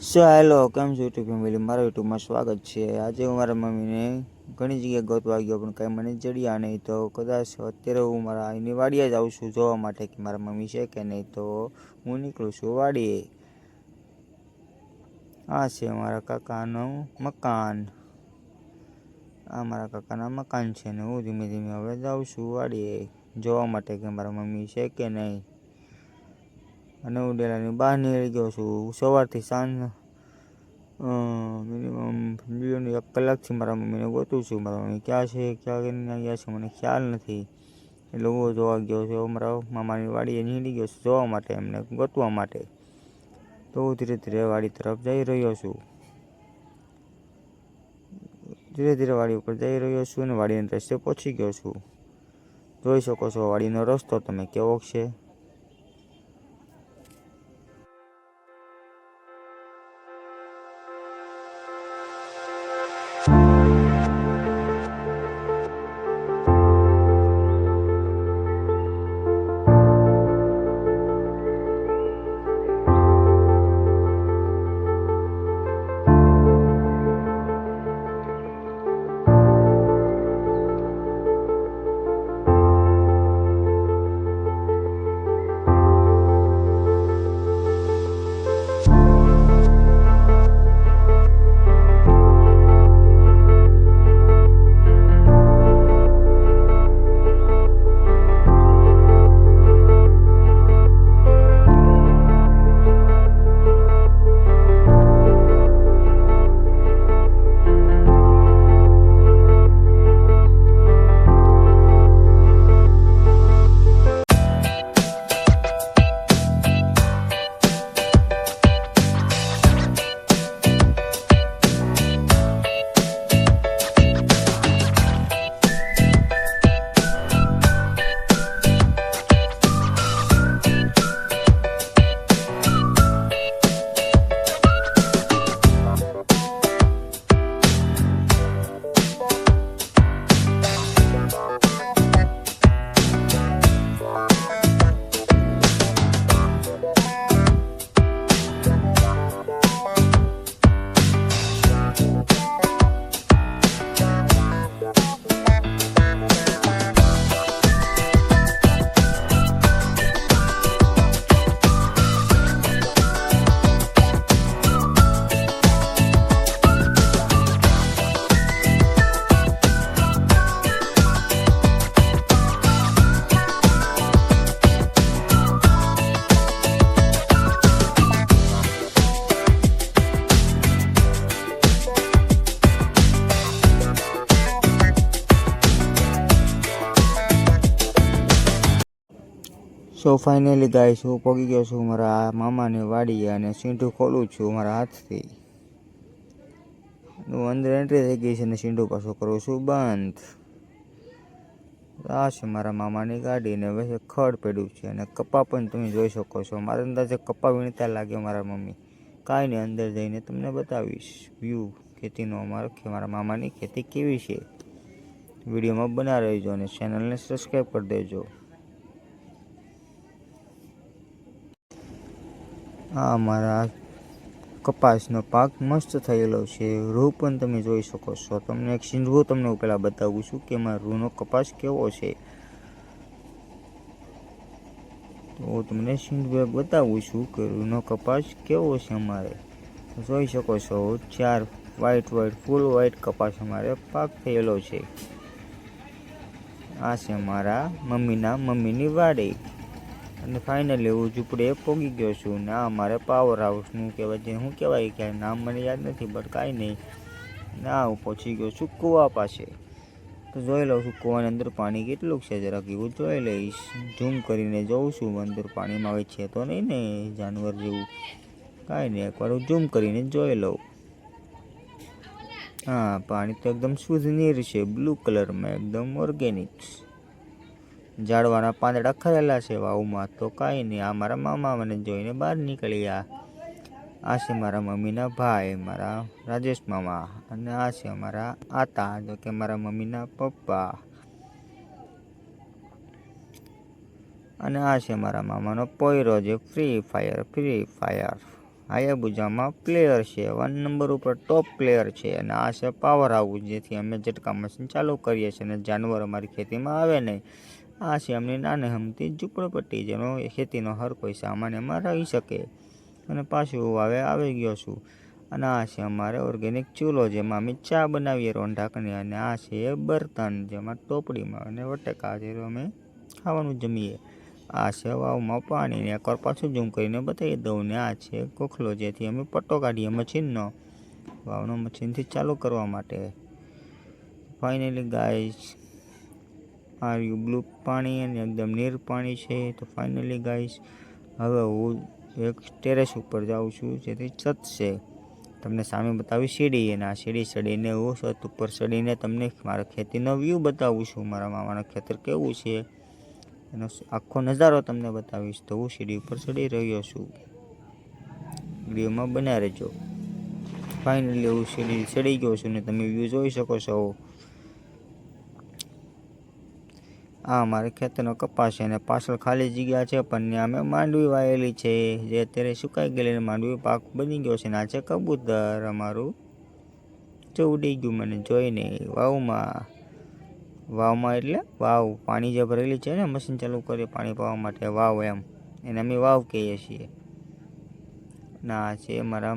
So hello, કેમ છો YouTube family? મારા યુટ્યુબમાં સ્વાગત છે. આજે હું મારા મમ્મીને ઘણી જગ્યાએ ગોતવા ગયો પણ કંઈ મને જડ્યા નહીં. તો કદાચ અત્યારે હું મારા અહીંની વાડીએ જ આવું છું જોવા માટે કે મારા મમ્મી છે કે નહીં. તો હું નીકળું છું વાડીએ. આ છે મારા કાકાનું મકાન. આ મારા કાકાના મકાન છે ને હું ધીમે ધીમે હવે જાઉં છું વાડીએ જોવા માટે કે મારા મમ્મી છે કે નહીં. અને હું ડેલાની બહાર નીકળી ગયો છું. સવારથી સાંજ મિનિમમ 1 કલાકથી મારા મમ્મીને ગોતું છું. મારા મમ્મી ક્યાં છે, ક્યાં કરીને ગયા છે મને ખ્યાલ નથી. એટલે હું જોવા ગયો છું. મારા મામાની વાડીએ નીકળી ગયો છું જોવા માટે, એમને ગોતવા માટે. તો હું ધીરે ધીરે વાડી તરફ જઈ રહ્યો છું. ધીરે ધીરે વાડી ઉપર જઈ રહ્યો છું અને વાડીના રસ્તે પહોંચી ગયો છું. જોઈ શકો છો વાડીનો રસ્તો તમે કેવો છે. સો ફાઇનલી ગાઈસ, હું પહોંચી ગયો છું મારા મામાની વાડીએ અને સીંઢું ખોલું છું મારા હાથથી. હું અંદર એન્ટ્રી થઈ ગઈ છે અને સીંઢું પાછું કરું છું બંધ. આ છે મારા મામાની ગાડી ને હવે ખડ પડ્યું છે અને કપા પણ તમે જોઈ શકો છો. મારા અંદાજે કપા વીણતા લાગે મારા મમ્મી. કાંઈ નહીં, અંદર જઈને તમને બતાવીશ વ્યૂ ખેતીનો અમારો કે મારા મામાની ખેતી કેવી છે. વિડીયોમાં બના રહેજો અને ચેનલને સબસ્ક્રાઈબ કરી દેજો. આ મારા કપાસનો પાક મસ્ત થયેલો છે. રૂ પણ તમે જોઈ શકો છો. તમને એક સીંઢવું તમને પહેલાં બતાવું છું કે એમાં રૂનો કપાસ કેવો છે. તો હું તમને સીંઢવું બતાવું છું કે રૂનો કપાસ કેવો છે. અમારે જોઈ શકો છો 4 વ્હાઈટ ફૂલ વ્હાઈટ કપાસ અમારે પાક થયેલો છે. આ છે મારા મમ્મીની વાડી. અને ફાઇનલી હું ઝૂંપડીએ પહોંચી ગયો છું ને આ મારે પાવર હાઉસનું કહેવાય છે. શું કહેવાય કે નામ મને યાદ નથી, બટ કાંઈ નહીં. ના હું પહોંચી ગયો છું કૂવા પાસે. તો જોઈ લઉં છું કૂવાની અંદર પાણી કેટલું છે, જરાક એવું જોઈ લઈશ. ઝૂમ કરીને જોઉં છું અંદર પાણીમાં હોય છે તો નહીં ને જાનવર જેવું. કાંઈ નહીં, એકવાર હું ઝૂમ કરીને જોઈ લઉં. હા, પાણી તો એકદમ શુદ્ધ નીર છે, બ્લુ કલરમાં, એકદમ ઓર્ગેનિક્સ. ઝાડવાના પાંદડા ખરેલા છે વાવમાં. તો કાંઈ નહીં, આ મારા મામા મને જોઈને બહાર નીકળ્યા. આ છે મારા મમ્મીના ભાઈ, મારા રાજેશ મામા. અને આ છે મારા આતા, જો કે મારા મમ્મીના પપ્પા. અને આ છે મારા મામાનો પોયરો, જે ફ્રી ફાયર હાયાબુઝામાં પ્લેયર છે, 1 નંબર ઉપર ટોપ પ્લેયર છે. અને આ છે પાવર હાઉસ, જેથી અમે ઝટકા મશીન ચાલુ કરીએ છીએ અને જાનવર અમારી ખેતીમાં આવે નહીં. આ છે અમની નાની હમતી ઝૂંપડપટ્ટી, જેનો ખેતીનો હર કોઈ સામાન એમાં રહી શકે. અને પાછું હવે આવી ગયો છું. અને આ છે અમારે ઓર્ગેનિક ચૂલો, જેમાં અમે ચા બનાવીએ રોંઢાકની. અને આ છે બર્તન, જેમાં ટોપડીમાં અને વટેકા, જેમાં અમે ખાવાનું જમીએ. આ છે વાવમાં પાણી, ને એકવાર પાછું ઝૂમ કરીને બતાવી દઉં. ને આ છે કોખલો, જેથી અમે પટ્ટો કાઢીએ મશીનનો, વાવનો મશીનથી ચાલુ કરવા માટે. ફાઇનલી ગાઈસ, આ રહ્યું બ્લુ પાણી અને એકદમ નીર પાણી છે. તો ફાઇનલી ગાઈસ, હવે હું એક ટેરેસ ઉપર જાઉં છું, જેથી છત છે. તમને સામે બતાવી સીડી, અને આ સીડી ચડીને હું છત ઉપર ચડીને તમને મારા ખેતીનો વ્યૂ બતાવું છું. મારા મામાનું ખેતર કેવું છે એનો આખો નજારો તમને બતાવીશ. તો હું સીડી ઉપર ચડી રહ્યો છું, વિડીયોમાં બન્યા રહેજો. ફાઇનલી હું સીડી ચડી ગયો છું ને તમે વ્યૂ જોઈ શકો છો. આ અમારે ખેતરનો કપાસ છે, અને પાછળ ખાલી જગ્યા છે, પણ ત્યાં અમે માંડવી વાવેલી છે, જે અત્યારે સુકાઈ ગયેલી માંડવી પાક બની ગયો છે. ને આ છે કબૂતર અમારું, જો ઉડી ગયું મને જોઈને વાવમાં એટલે વાવ પાણી જે ભરેલી છે ને, મશીન ચાલુ કરી પાણી પાવા માટે, વાવ એમ એને અમે વાવ કહીએ છીએ. ના છે મારા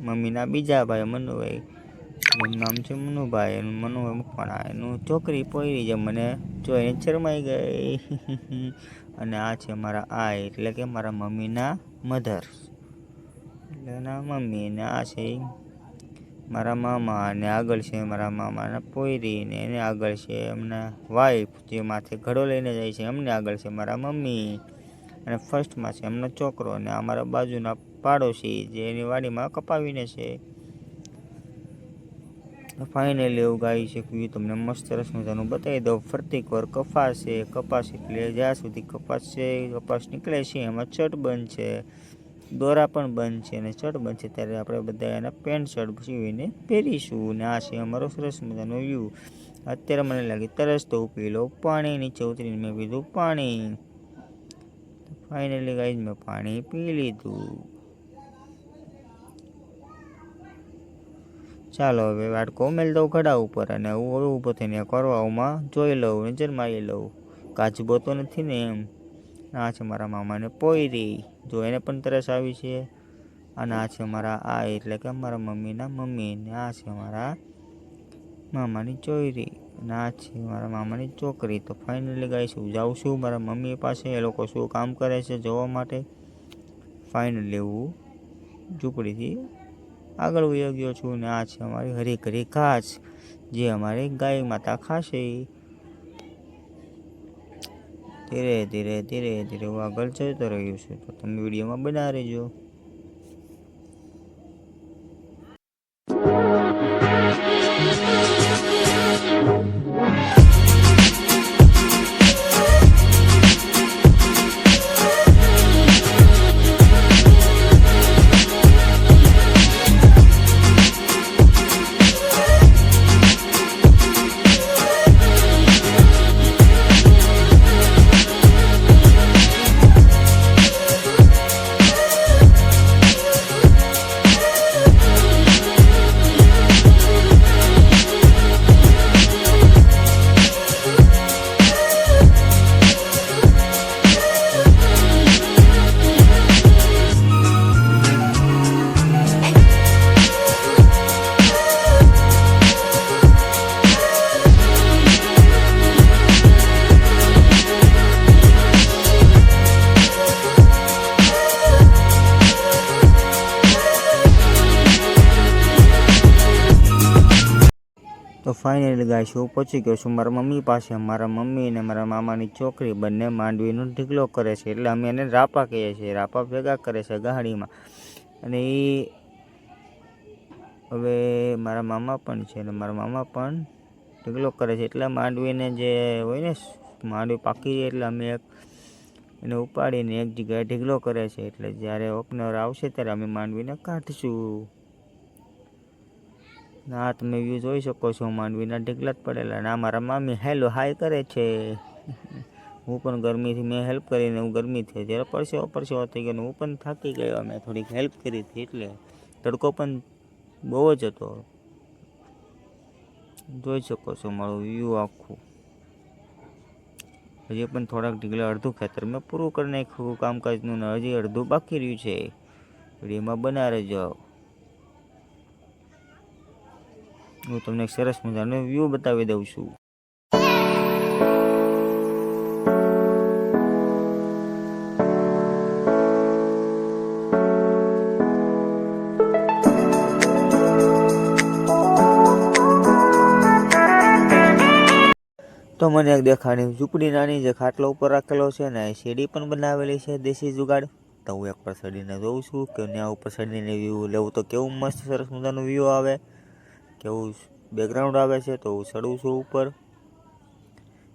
મમ્મીના બીજા ભાઈ મનુભાઈ, એનું નામ છે મનુભાઈ, એનું મનુભાઈ મકવાણા, એનું છોકરી પોયરી જે મને જોઈને શરમાઈ ગઈ. અને આ છે મારા આઈ, એટલે કે મારા મમ્મીના મધર, એટલે એના મમ્મી. ને આ છે મારા મામા, અને આગળ છે મારા મામાના પોયરી, ને એને આગળ છે એમના વાઈફ, જે માથે ઘડો લઈને જાય છે. એમને આગળ છે મારા મમ્મી, અને ફર્સ્ટમાં છે એમનો છોકરો. અને અમારા બાજુના પાડોશી, જે એની વાડીમાં કપાવીને છે. ફાઇનલી એવું ગાય છે કે તમને મસ્ત સરસ મજાનું બતાવી દઉં. ફરતી કોર કપાસ છે, કપાસ એટલે જ્યાં સુધી કપાસ છે, કપાસ નીકળે છે એમાં ચટ બંધ છે, દોરા પણ બંધ છે, અને ચટ બંધ છે. ત્યારે આપણે બધા એના પેન્ટ શર્ટ સીવીને પહેરીશું. અને આ છે અમારો સરસ મજાનો વ્યૂ. અત્યારે મને લાગી તરસ, તો પી લો પાણી. નીચે ઉતરીને મેં પીધું પાણી. ફાઇનલી ગાઈઝ, મેં પાણી પી લીધું. ચાલો હવે વાટકો મેળ દઉં ઘડા ઉપર, અને હું ઊભો થઈને કરવાઓમાં જોઈ લઉં, નજર મારી લઉં, કાચબો તો નથી ને એમ. આ છે મારા મામાને પોયરી, જો એને પણ તરસ આવી છે. અને આ છે મારા આ, એટલે કે મારા મમ્મીના મમ્મી. ને આ છે મારા મામાની ચોયરી, અને આ છે મારા મામાની છોકરી. તો ફાઇનલી ગાઈસ, હું જાઉં છું મારા મમ્મી પાસે, એ લોકો શું કામ કરે છે જોવા માટે. ફાઇનલી હું ઝૂંપડીથી આગળ વયો ગયો છું. ને આ છે અમારી હરી ઘરી ઘાસ, જે અમારી ગાય માતા ખાશે. ધીરે ધીરે ધીરે ધીરે હું આગળ જતો રહ્યો છું. તો તમે વિડીયોમાં બના રહેજો. તો ફાઇનલી ગાઈસ, હું પહોંચી ગયો છું મારા મમ્મી પાસે. મારા મમ્મી અને મારા મામાની છોકરી બંને માંડવીનો ઢીકલો કરે છે, એટલે અમે એને રાપા કહીએ છીએ. રાપા ભેગા કરે છે ગાડીમાં. અને એ હવે મારા મામા પણ છે, અને મારા મામા પણ ઢીકલો કરે છે. એટલે માંડવીને જે હોય ને, માંડવી પાકી જાય એટલે અમે એને ઉપાડીને એક જગ્યાએ ઢીકલો કરે છે. એટલે જ્યારે ઓપનર આવશે ત્યારે અમે માંડવીને કાઢીશું. ના તમે વ્યૂ જોઈ શકો છો, માંડવીના ઢીકલા જ પડેલા. ના મારા મામી હેલો હાય કરે છે. હું પણ ગરમીથી મેં હેલ્પ કરીને હું ગરમી થઈ જ્યારે પરસેવો થઈ ગયો, હું પણ થાકી ગયો. મેં થોડીક હેલ્પ કરી હતી એટલે તડકો પણ બહુ જ હતો. જોઈ શકો છો મારું વ્યૂ આખું. હજી પણ થોડાક ઢીગલા અડધું ખેતર મેં પૂરું કરી નાખ્યું કામકાજનું ને હજી અડધું બાકી રહ્યું છે. વિડીયોમાં બના રહેજો. હું તમને સરસ મજાનો વ્યૂ બતાવી દઉં છું. તો મને એક દેખાણી ઝૂંપડી નાની જે ખાટલો ઉપર રાખેલો છે ને સીડી પણ બનાવેલી છે દેશી જુગાડ. તો હું એક પર ચડીને જોઉં છું કે ત્યાં ઉપર ચડીને વ્યૂ લેવું તો કેવું મસ્ત સરસ મજાનું વ્યૂ આવે, કેવું બેકગ્રાઉન્ડ આવે છે. તો હું ચડું છું ઉપર.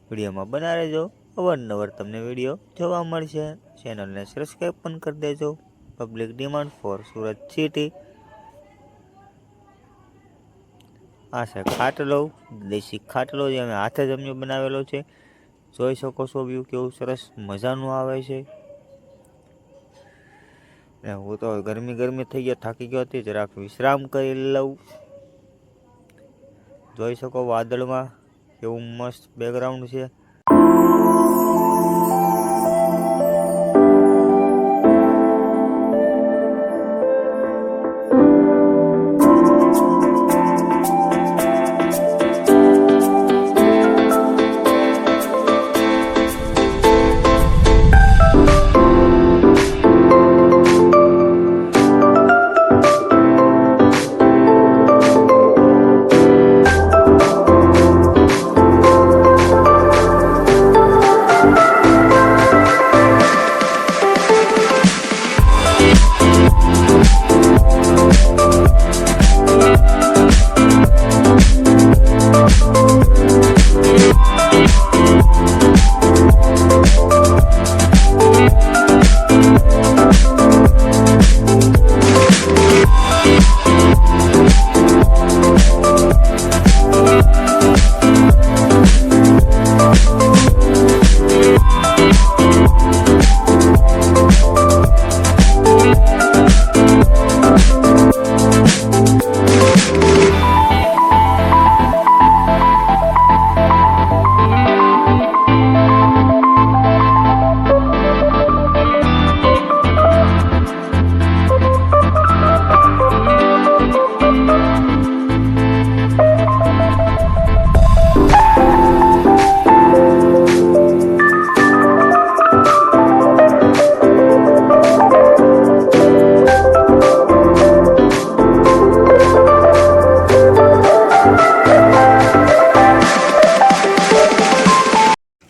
વિડીયોમાં બના રહેજો. અવારનવાર તમને વિડીયો જોવા મળશે. ચેનલને સબસ્ક્રાઈબ પણ કરી દેજો. Public demand for Surat city. આ છે ખાટલો, દેશી ખાટલો જે અમે હાથે જ અમને બનાવેલો છે. જોઈ શકો છો વ્યૂ કેવું સરસ મજાનું આવે છે. હું તો ગરમી થઈ ગયો, થાકી ગયો હતી, જરાક વિશ્રામ કરી લઉં. જોઈ શકો વાદળમાં કેવું મસ્ત બેકગ્રાઉન્ડ છે.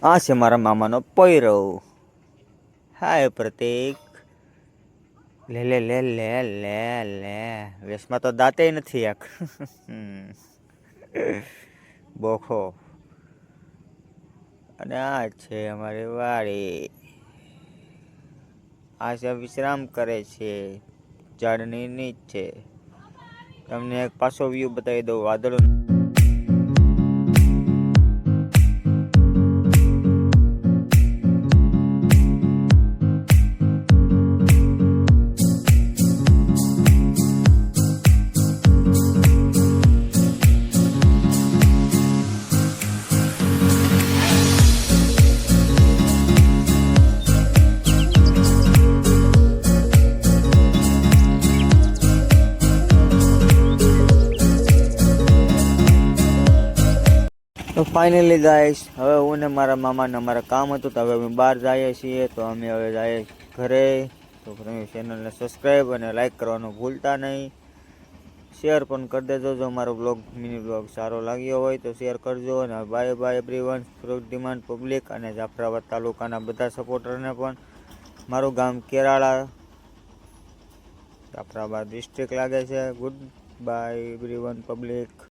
આ છે મારા મામાનો પોયરો. હાય પ્રતીક. લે લે લે લે લે લે વેશમાં તો દાંતે નથી એક. બોખો. અને આ છે અમારી વાડી. આ છે વિશ્રામ કરે છે ઝાડની નીચે. તમને એક પાછો વ્યૂ બતાવી દઉં વાદળો. તો ફાઇનલી ગાઈસ, હવે હું ને મારા મામાને અમારા કામ હતું તો હવે અમે બહાર જઈએ છીએ. તો અમે હવે જઈએ ઘરે. તો તમે ચેનલને સબસ્ક્રાઈબ અને લાઈક કરવાનું ભૂલતા નહીં. શેર પણ કરી દેજો. જો મારો બ્લોગ મિની બ્લોગ સારો લાગ્યો હોય તો શેર કરજો. અને bye bye everyone. Surat demand public અને જાફરાબાદ તાલુકાના બધા સપોર્ટરને પણ. મારું ગામ કેરાળા, જાફરાબાદ ડિસ્ટ્રિક્ટ લાગે છે. Good bye everyone public.